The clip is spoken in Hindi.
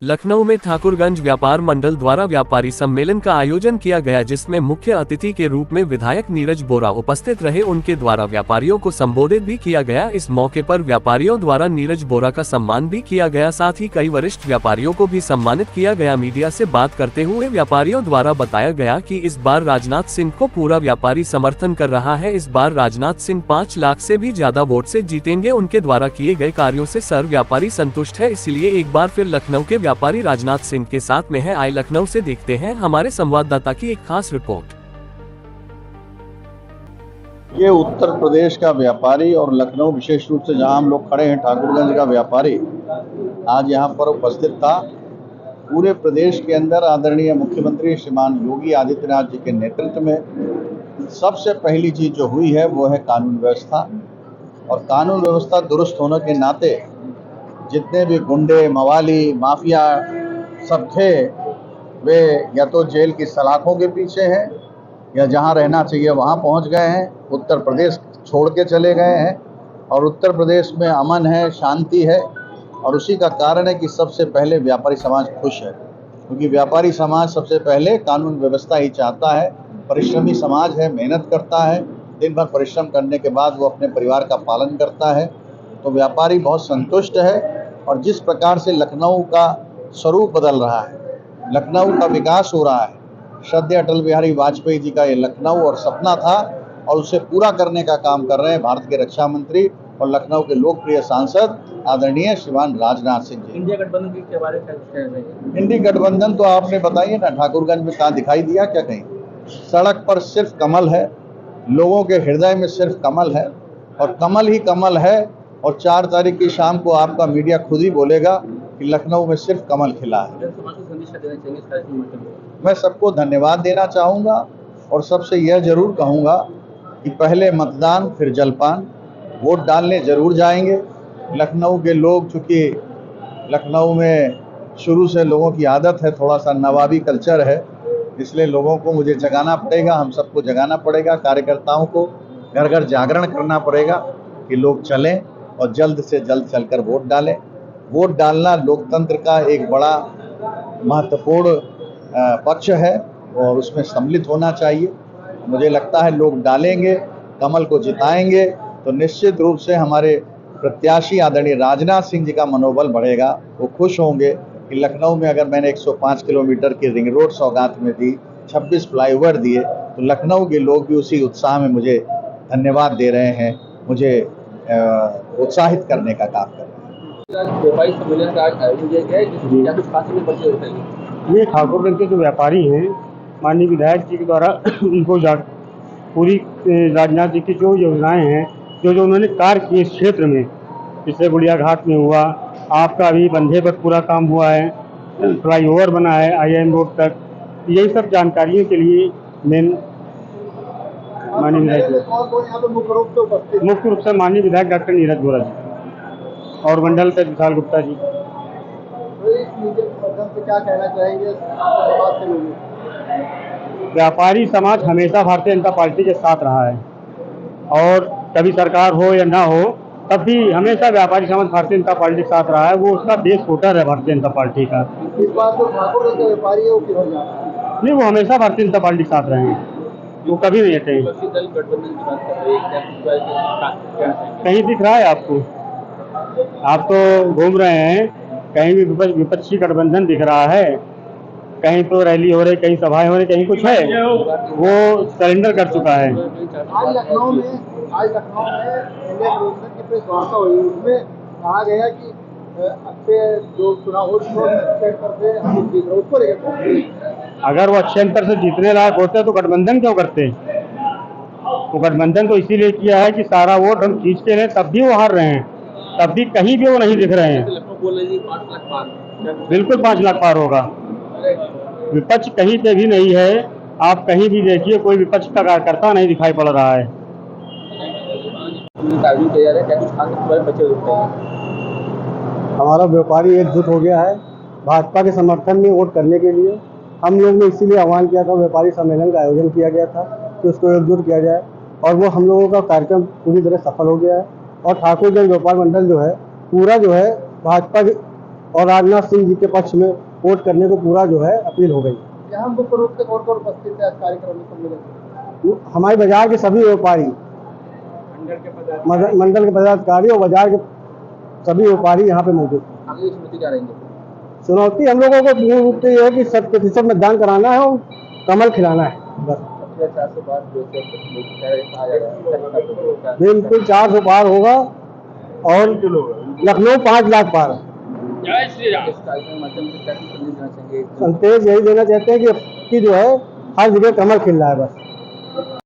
लखनऊ में ठाकुरगंज व्यापार मंडल द्वारा व्यापारी सम्मेलन का आयोजन किया गया, जिसमें मुख्य अतिथि के रूप में विधायक नीरज बोरा उपस्थित रहे। उनके द्वारा व्यापारियों को संबोधित भी किया गया। इस मौके पर व्यापारियों द्वारा नीरज बोरा का सम्मान भी किया गया, साथ ही कई वरिष्ठ व्यापारियों को भी सम्मानित किया गया। मीडिया से बात करते हुए व्यापारियों द्वारा बताया गया कि इस बार राजनाथ सिंह को पूरा व्यापारी समर्थन कर रहा है। इस बार राजनाथ सिंह 5 लाख से भी ज्यादा वोट से जीतेंगे। उनके द्वारा किए गए कार्यों से सर व्यापारी संतुष्ट है, इसलिए एक बार फिर लखनऊ के व्यापारी राजनाथ सिंह के साथ में है। आए लखनऊ से देखते हैं हमारे संवाददाता की एक खास रिपोर्ट। ये उत्तर प्रदेश का व्यापारी और लखनऊ विशेष रूप से जहां हम लोग खड़े हैं, ठाकुरगंज का व्यापारी आज यहां पर उपस्थित था। पूरे प्रदेश के अंदर आदरणीय मुख्यमंत्री श्रीमान योगी आदित्यनाथ जी के नेतृत्व में सबसे पहली चीज जो हुई है वो है कानून व्यवस्था। और कानून व्यवस्था दुरुस्त होने के नाते जितने भी गुंडे, मवाली, माफिया सब थे, वे या तो जेल की सलाखों के पीछे हैं या जहां रहना चाहिए वहां पहुंच गए हैं। उत्तर प्रदेश छोड़ के चले गए हैं और उत्तर प्रदेश में अमन है, शांति है। और उसी का कारण है कि सबसे पहले व्यापारी समाज खुश है, क्योंकि व्यापारी समाज सबसे पहले कानून व्यवस्था ही चाहता है। परिश्रमी समाज है, मेहनत करता है, दिन भर परिश्रम करने के बाद वो अपने परिवार का पालन करता है। तो व्यापारी बहुत संतुष्ट है। और जिस प्रकार से लखनऊ का स्वरूप बदल रहा है, लखनऊ का विकास हो रहा है, श्रद्धेय अटल बिहारी वाजपेयी जी का ये लखनऊ और सपना था और उसे पूरा करने का काम कर रहे हैं भारत के रक्षा मंत्री और लखनऊ के लोकप्रिय सांसद आदरणीय श्रीमान राजनाथ सिंह जी। इंडिया गठबंधन के बारे में इंडी गठबंधन तो आपने बताइए ना, ठाकुरगंज में कहाँ दिखाई दिया क्या? कहीं सड़क पर सिर्फ कमल है, लोगों के हृदय में सिर्फ कमल है और कमल ही कमल है। और 4 तारीख की शाम को आपका मीडिया खुद ही बोलेगा कि लखनऊ में सिर्फ कमल खिला है। मैं सबको धन्यवाद देना चाहूँगा और सबसे यह जरूर कहूँगा कि पहले मतदान फिर जलपान, वोट डालने जरूर जाएंगे। लखनऊ के लोग, चूँकि लखनऊ में शुरू से लोगों की आदत है, थोड़ा सा नवाबी कल्चर है, इसलिए लोगों को मुझे जगाना पड़ेगा, हम सबको जगाना पड़ेगा, कार्यकर्ताओं को घर घर जागरण करना पड़ेगा कि लोग चलें और जल्द से जल्द चलकर वोट डालें। वोट डालना लोकतंत्र का एक बड़ा महत्वपूर्ण पक्ष है और उसमें सम्मिलित होना चाहिए। मुझे लगता है लोग डालेंगे, कमल को जिताएंगे तो निश्चित रूप से हमारे प्रत्याशी आदरणीय राजनाथ सिंह जी का मनोबल बढ़ेगा। वो खुश होंगे कि लखनऊ में अगर मैंने 105 किलोमीटर की रिंग रोड सौगात में दी, 26 फ्लाईओवर दिए, तो लखनऊ के लोग भी उसी उत्साह में मुझे धन्यवाद दे रहे हैं, मुझे उत्साहित करने का काम कर रहे हैं। व्यापारी सम्मेलन का आयोजन किया गया है, जिसमें क्या कुछ खास परिचय बताइए। ये ठाकुरगंज के जो व्यापारी हैं, माननीय विधायक जी के द्वारा उनको पूरी राजनाथ जी की जो योजनाएं हैं, जो उन्होंने कार्य किए इस क्षेत्र में, जैसे गुड़िया घाट में हुआ, आपका अभी बंधे पर पूरा काम हुआ है, फ्लाईओवर बना है IIM रोड तक, यही सब जानकारियों के लिए मेन माननीय विधायक मुख्य रूप से माननीय विधायक डॉक्टर नीरज बोरा जी और मंडल से विशाल गुप्ता जी। क्या कहना चाहेंगे? व्यापारी समाज हमेशा भारतीय जनता पार्टी के साथ रहा है और कभी सरकार हो या ना हो, तब भी हमेशा व्यापारी समाज भारतीय जनता पार्टी के साथ रहा है। वो उसका बेस वोटर है भारतीय जनता पार्टी का। इस बार तो ठाकुर के व्यापारी है, वो किधर जा रहा है? नहीं, वो हमेशा भारतीय जनता पार्टी के साथ रहे हैं, वो कभी नहीं हटे। कहीं दिख रहा है आपको? आप तो घूम रहे हैं, कहीं भी विपक्षी गठबंधन दिख रहा है? कहीं तो रैली हो रही, कहीं सभाएं हो रही, कहीं कुछ है? वो सरेंडर कर चुका है। आज लखनऊ में इंडिया गठबंधन की प्रेस वार्ता हुई, उसमें कहा गया कि अच्छे जो चुनाव उसको अगर वो अच्छे अंतर से जीतने लायक होते तो गठबंधन क्यों करते? वो गठबंधन तो इसीलिए किया है कि सारा वोट हम खींच के रहे, तब भी वो हार रहे हैं, तब भी कहीं भी वो नहीं दिख रहे हैं। बिल्कुल 5 लाख पार होगा। विपक्ष कहीं पे भी नहीं है, आप कहीं भी देखिए, कोई विपक्ष का कार्यकर्ता नहीं दिखाई पड़ रहा है। हमारा व्यापारी एकजुट हो गया है भाजपा के समर्थन में वोट करने के लिए। हम लोग ने इसीलिए आह्वान किया था, व्यापारी सम्मेलन का आयोजन किया गया था कि उसको एकजुट किया जाए और वो हम लोगों का कार्यक्रम पूरी तरह सफल हो गया है। और ठाकुरगंज व्यापार मंडल जो है पूरा जो है भाजपा और राजनाथ सिंह जी के पक्ष में वोट करने को पूरा जो है अपील हो गई। यहाँ मुख्य रूप से कौन कौन उपस्थित है कार्यक्रम में सम्मेलन? हमारे बाजार के सभी व्यापारी, मंडल के पदाधिकारी और बाजार के सभी व्यापारी यहाँ पे मौजूद हैं। आगे चुनौती क्या रहेंगे? चुनौती हम लोगों को मूल रूप से ये है कि 100% मतदान कराना है और कमल खिलाना है बस। 400 बार जो कहा जा रहा है बिल्कुल 400 पार होगा और लखनऊ 5 लाख पार। इस कार्यक्रम के माध्यम से क्या संदेश देना चाहेंगे? संदेश यही देना चाहते हैं कि जो है हर जगह कमल खिल रहा है बस।